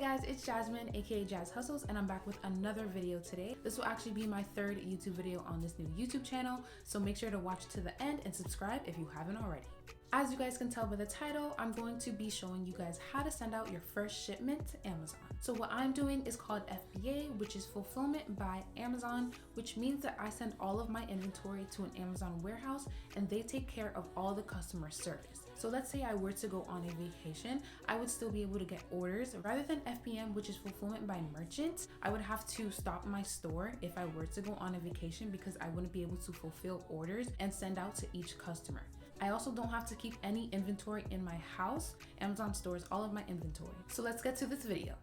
guys, it's Jasmine, aka Jazz Hustles, and I'm back with another video today. This will actually be my third YouTube video on this new YouTube channel, so make sure to watch to the end and subscribe if you haven't already. As you guys can tell by the title, I'm going to be showing you guys how to send out your first shipment to Amazon. So what I'm doing is called FBA, which is Fulfillment by Amazon, which means that I send all of my inventory to an Amazon warehouse and they take care of all the customer service. So let's say I were to go on a vacation, I would still be able to get orders. Rather than FBM, which is Fulfillment by Merchant, I would have to stop my store if I were to go on a vacation because I wouldn't be able to fulfill orders and send out to each customer. I also don't have to keep any inventory in my house. Amazon stores all of my inventory. So let's get to this video.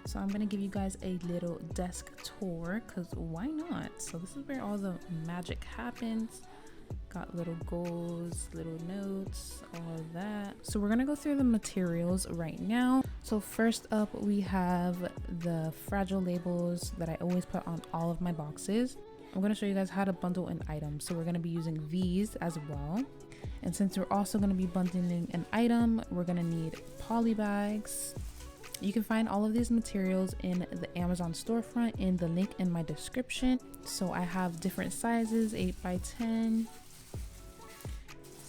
So I'm gonna give you guys a little desk tour because why not? So this is where all the magic happens. Got little goals, little notes, all of that. So we're gonna go through the materials right now. So first up, we have the fragile labels that I always put on all of my boxes. I'm gonna show you guys how to bundle an item. So we're gonna be using these as well. And since we're also gonna be bundling an item, we're gonna need poly bags. You can find all of these materials in the Amazon storefront in the link in my description. So I have different sizes, 8x10,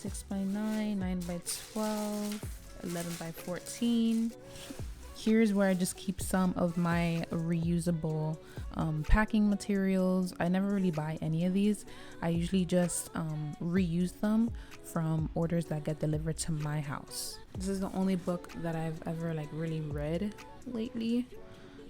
6x9, 9x12, 11x14. Here's where I just keep some of my reusable packing materials. I never really buy any of these. I usually just reuse them from orders that get delivered to my house. This is the only book that I've ever really read lately.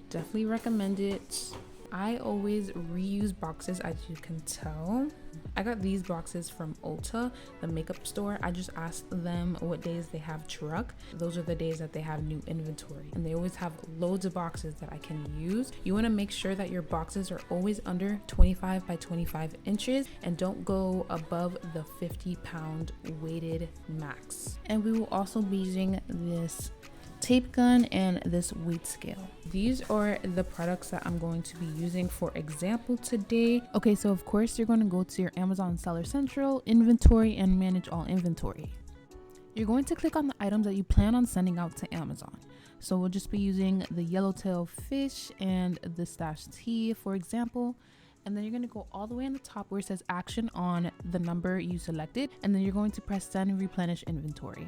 Definitely recommend it. I always reuse boxes, as you can tell. I got these boxes from Ulta, the makeup store. I just asked them what days they have truck. Those are the days that they have new inventory, and they always have loads of boxes that I can use. You want to make sure that your boxes are always under 25 by 25 inches and don't go above the 50-pound weighted max. And we will also be using this tape gun and this weight scale. These are the products that I'm going to be using for example today. Okay, so of course you're going to go to your Amazon Seller Central, inventory, and manage all inventory. You're going to click on the items that you plan on sending out to Amazon. So we'll just be using the yellowtail fish and the stash tea for example. And then you're going to go all the way on the top where it says action on the number you selected, and then you're going to press send and replenish inventory.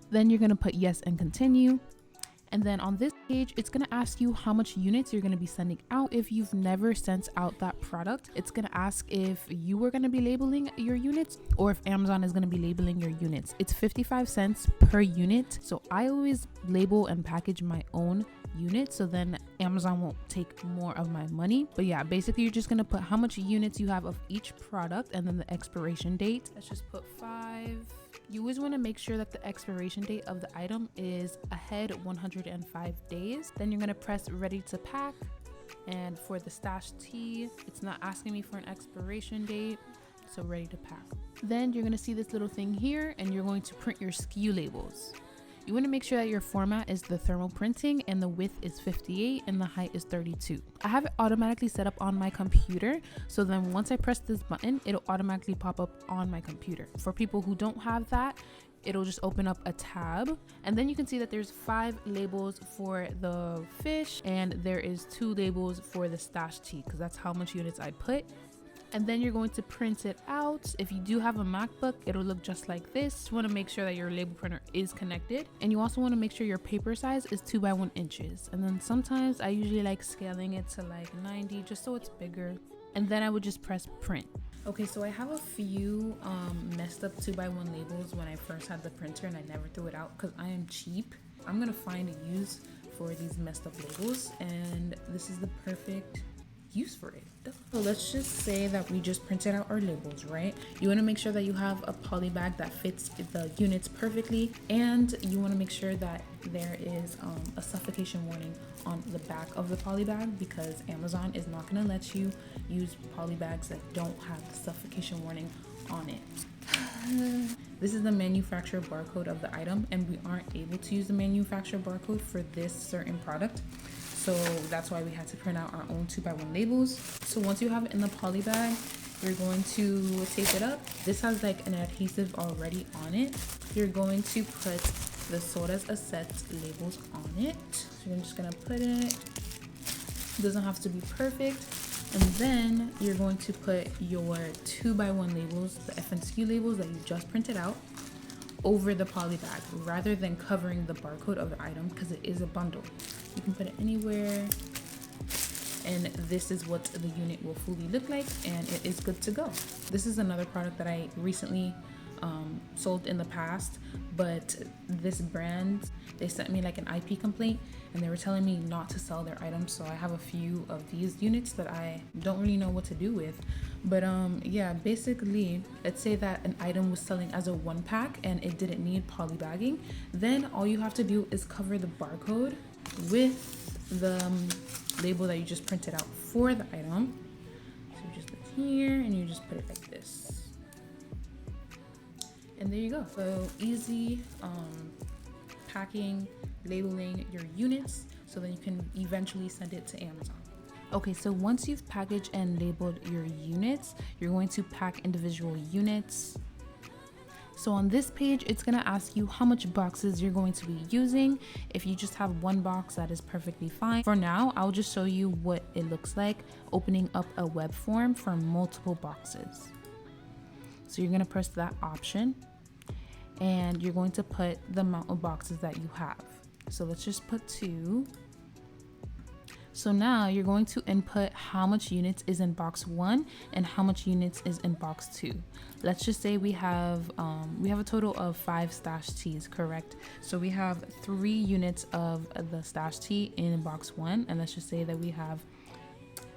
Then you're going to put yes and continue. And then on this page, it's going to ask you how much units you're going to be sending out. If you've never sent out that product, it's going to ask if you were going to be labeling your units or if Amazon is going to be labeling your units. It's 55 cents per unit. So I always label and package my own units, so then Amazon won't take more of my money. But yeah, basically you're just going to put how much units you have of each product and then the expiration date. Let's just put 5. You always want to make sure that the expiration date of the item is ahead 105 days. Then you're going to press ready to pack. And for the stash tea, it's not asking me for an expiration date, so ready to pack. Then you're going to see this little thing here and you're going to print your SKU labels. You want to make sure that your format is the thermal printing and the width is 58 and the height is 32. I have it automatically set up on my computer, so then once I press this button, it'll automatically pop up on my computer. For people who don't have that, it'll just open up a tab, and then you can see that there's 5 labels for the fish and there is 2 labels for the stash tea because that's how much units I put. And then you're going to print it out. If you do have a MacBook, it'll look just like this. You want to make sure that your label printer is connected, and you also want to make sure your paper size is 2 by 1 inches. And then sometimes I usually like scaling it to 90 just so it's bigger, and then I would just press print. Okay, so I have a few messed up 2 by 1 labels when I first had the printer and I never threw it out because I am cheap. I'm gonna find a use for these messed up labels, and this is the perfect use for it. So let's just say that we just printed out our labels, right? You want to make sure that you have a poly bag that fits the units perfectly, and you want to make sure that there is a suffocation warning on the back of the poly bag because Amazon is not going to let you use poly bags that don't have the suffocation warning on it. This is the manufacturer barcode of the item, and we aren't able to use the manufacturer barcode for this certain product. So that's why we had to print out our own 2 by 1 labels. So once you have it in the poly bag, you're going to tape it up. This has an adhesive already on it. You're going to put the sodas acet labels on it. So you're just gonna put it. It doesn't have to be perfect. And then you're going to put your 2x1 labels, the FNSKU labels that you just printed out, over the poly bag rather than covering the barcode of the item, because it is a bundle. You can put it anywhere, and this is what the unit will fully look like, and it is good to go. This is another product that I recently sold in the past, but this brand, they sent me like an IP complaint and they were telling me not to sell their items, so I have a few of these units that I don't really know what to do with. But yeah, basically, let's say that an item was selling as a 1-pack and it didn't need poly bagging, then all you have to do is cover the barcode with the label that you just printed out for the item. So you just look here and you just put it like this. And there you go. So easy packing, labeling your units so that you can eventually send it to Amazon. Okay, so once you've packaged and labeled your units, you're going to pack individual units. So on this page, it's gonna ask you how much boxes you're going to be using. If you just have one box, that is perfectly fine. For now, I'll just show you what it looks like opening up a web form for multiple boxes. So you're gonna press that option and you're going to put the amount of boxes that you have. So let's just put 2. So now you're going to input how much units is in box 1 and how much units is in box 2. Let's just say we have a total of 5 stash teas, correct? So we have 3 units of the stash tea in box 1, and let's just say that we have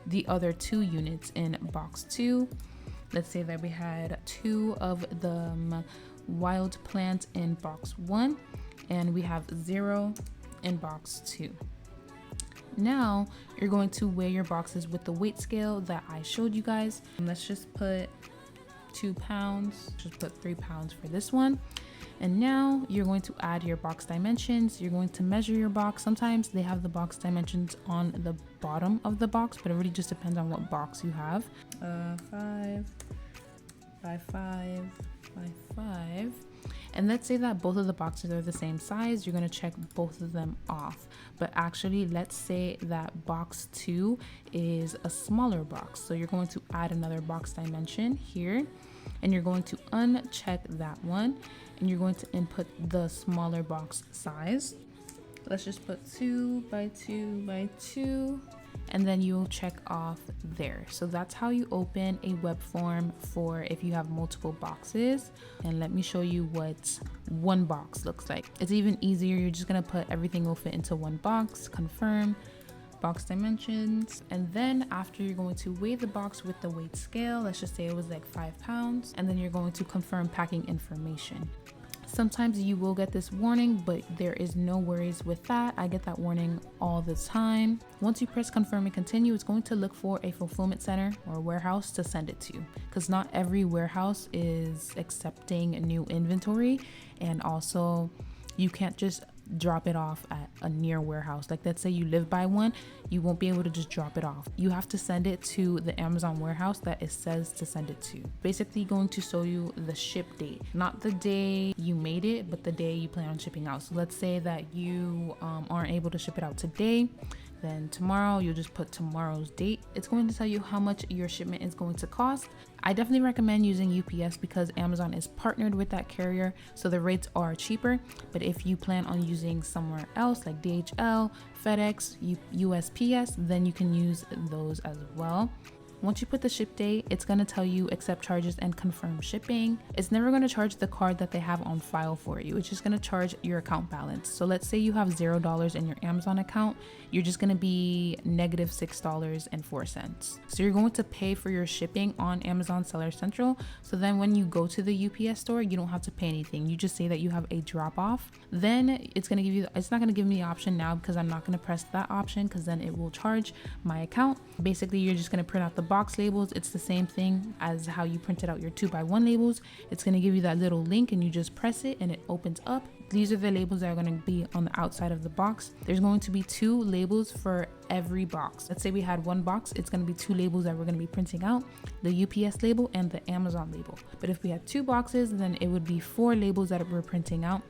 the other 2 units in box 2. Let's say that we had 2 of the wild plant in box 1 and we have 0 in box 2. Now you're going to weigh your boxes with the weight scale that I showed you guys. And let's just put 2 pounds, just put 3 pounds for this one. And now you're going to add your box dimensions. You're going to measure your box. Sometimes they have the box dimensions on the bottom of the box, but it really just depends on what box you have. 5 by 5 by 5. And let's say that both of the boxes are the same size. You're going to check both of them off. But actually, let's say that box 2 is a smaller box. So you're going to add another box dimension here, and you're going to uncheck that one, and you're going to input the smaller box size. Let's just put 2 by 2 by 2. And then you'll check off there. So that's how you open a web form for if you have multiple boxes. And let me show you what one box looks like. It's even easier. You're just gonna put everything will fit into one box, confirm, box dimensions, and then after you're going to weigh the box with the weight scale. Let's just say it was like 5 pounds, and then you're going to confirm packing information. Sometimes you will get this warning, but there is no worries with that. I get that warning all the time. Once you press confirm and continue, it's going to look for a fulfillment center or warehouse to send it to, because not every warehouse is accepting new inventory, and also you can't just drop it off at a near warehouse. Like, let's say you live by one, you won't be able to just drop it off. You have to send it to the Amazon warehouse that it says to send it to. Basically going to show you the ship date, not the day you made it, but the day you plan on shipping out. So let's say that you aren't able to ship it out today, then tomorrow you'll just put tomorrow's date. It's going to tell you how much your shipment is going to cost. I definitely recommend using UPS because Amazon is partnered with that carrier, so the rates are cheaper. But if you plan on using somewhere else like DHL, FedEx, USPS, then you can use those as well. Once you put the ship date, it's going to tell you accept charges and confirm shipping. It's never going to charge the card that they have on file for you. It's just going to charge your account balance. So let's say you have $0 in your Amazon account, you're just going to be negative $6.04. So you're going to pay for your shipping on Amazon Seller Central. So then when you go to the UPS store, you don't have to pay anything. You just say that you have a drop off. Then it's going to give you, it's not going to give me the option now because I'm not going to press that option because then it will charge my account. Basically, you're just going to print out the box labels. It's the same thing as how you printed out your 2x1 labels. It's going to give you that little link and you just press it and it opens up. These are the labels that are going to be on the outside of the box. There's going to be 2 labels for every box. Let's say we had one box, it's going to be 2 labels that we're going to be printing out, the UPS label and the Amazon label. But if we had 2 boxes, then it would be 4 labels that we're printing out.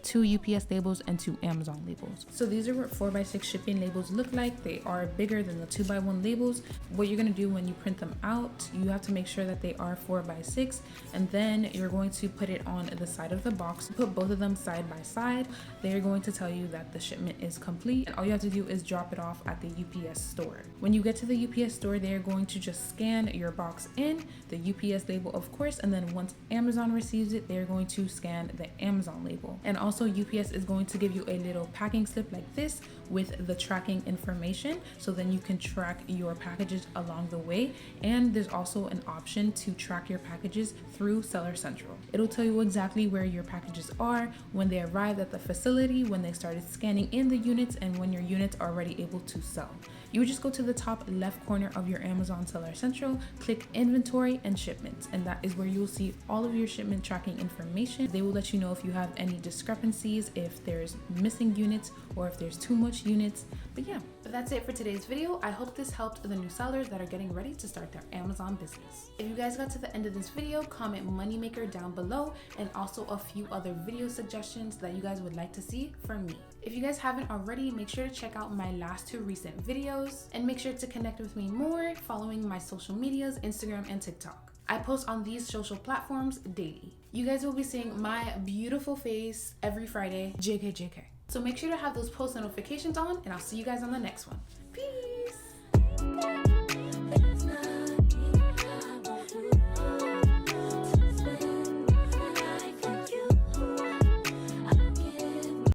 2 UPS labels, and 2 Amazon labels. So these are what 4x6 shipping labels look like. They are bigger than the 2x1 labels. What you're gonna do when you print them out, you have to make sure that they are 4x6, and then you're going to put it on the side of the box. Put both of them side by side. They're going to tell you that the shipment is complete, and all you have to do is drop it off at the UPS store. When you get to the UPS store, they're going to just scan your box in, the UPS label of course, and then once Amazon receives it, they're going to scan the Amazon label. And also UPS is going to give you a little packing slip like this with the tracking information, so then you can track your packages along the way. And there's also an option to track your packages through Seller Central. It'll tell you exactly where your packages are, when they arrived at the facility, when they started scanning in the units, and when your units are already able to sell. You would just go to the top left corner of your Amazon Seller Central, click inventory and shipments, and that is where you will see all of your shipment tracking information. They will let you know if you have any discrepancies, if there's missing units, or if there's too much units. But yeah, but that's it for today's video. I hope this helped the new sellers that are getting ready to start their Amazon business. If you guys got to the end of this video, comment moneymaker down below, and also a few other video suggestions that you guys would like to see from me. If you guys haven't already, make sure to check out my last 2 recent videos, and make sure to connect with me more following my social medias, Instagram and TikTok. I post on these social platforms daily. You guys will be seeing my beautiful face every Friday. JK. So make sure to have those post notifications on, and I'll see you guys on the next one. Peace.